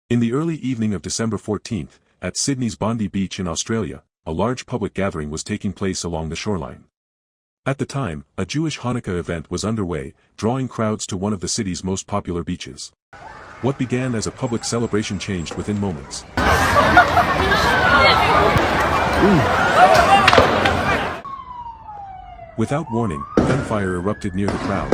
In the early evening of December 14th, at Sydney's Bondi Beach in Australia, a large public gathering was taking place along the shoreline. At the time, a Jewish Hanukkah event was underway, drawing crowds to one of the city's most popular beaches. What began as a public celebration changed within moments. Without warning, gunfire erupted near the crowd.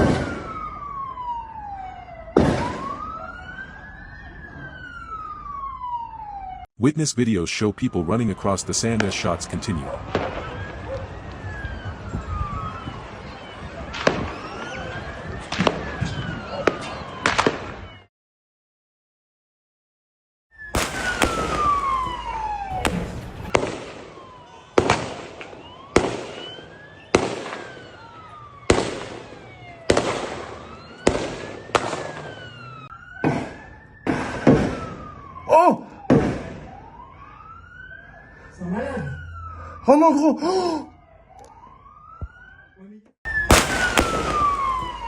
Witness videos show people running across the sand as shots continue. Oh! Oh mon gros!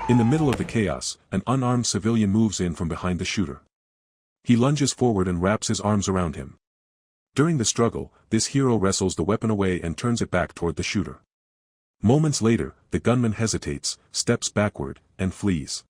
In the middle of the chaos, an unarmed civilian moves in from behind the shooter. He lunges forward and wraps his arms around him. During the struggle, this hero wrestles the weapon away and turns it back toward the shooter. Moments later, the gunman hesitates, steps backward, and flees.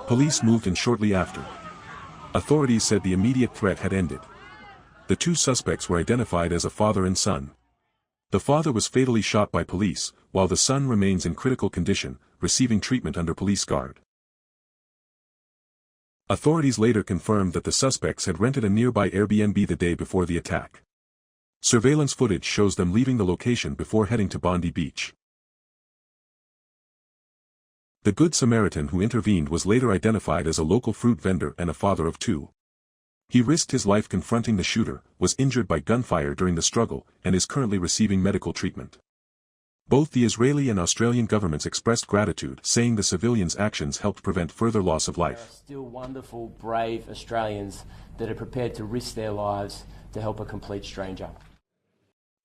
Police moved in shortly after. Authorities said the immediate threat had ended. The two suspects were identified as a father and son. The father was fatally shot by police, while the son remains in critical condition, receiving treatment under police guard. Authorities later confirmed that the suspects had rented a nearby Airbnb the day before the attack. Surveillance footage shows them leaving the location before heading to Bondi Beach. The Good Samaritan who intervened was later identified as a local fruit vendor and a father of two. He risked his life confronting the shooter, was injured by gunfire during the struggle, and is currently receiving medical treatment. Both the Israeli and Australian governments expressed gratitude, saying the civilians' actions helped prevent further loss of life. There are still wonderful, brave Australians that are prepared to risk their lives to help a complete stranger.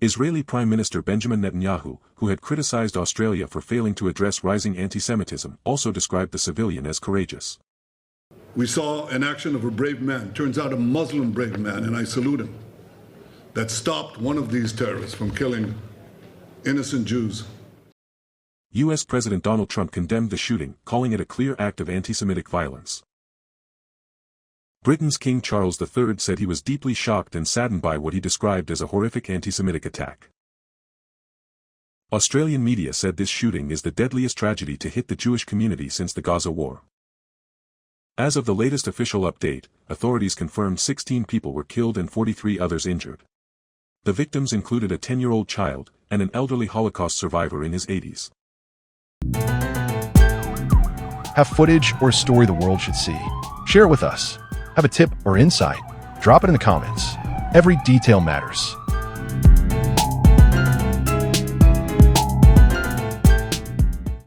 Israeli Prime Minister Benjamin Netanyahu, who had criticized Australia for failing to address rising anti-Semitism, also described the civilian as courageous. We saw an action of a brave man, turns out a Muslim brave man, and I salute him, that stopped one of these terrorists from killing innocent Jews. U.S. President Donald Trump condemned the shooting, calling it a clear act of anti-Semitic violence. Britain's King Charles III said he was deeply shocked and saddened by what he described as a horrific anti-Semitic attack. Australian media said this shooting is the deadliest tragedy to hit the Jewish community since the Gaza war. As of the latest official update, authorities confirmed 16 people were killed and 43 others injured. The victims included a 10-year-old child and an elderly Holocaust survivor in his 80s. Have footage or a story the world should see? Share it with us. Have a tip or insight? Drop it in the comments. Every detail matters.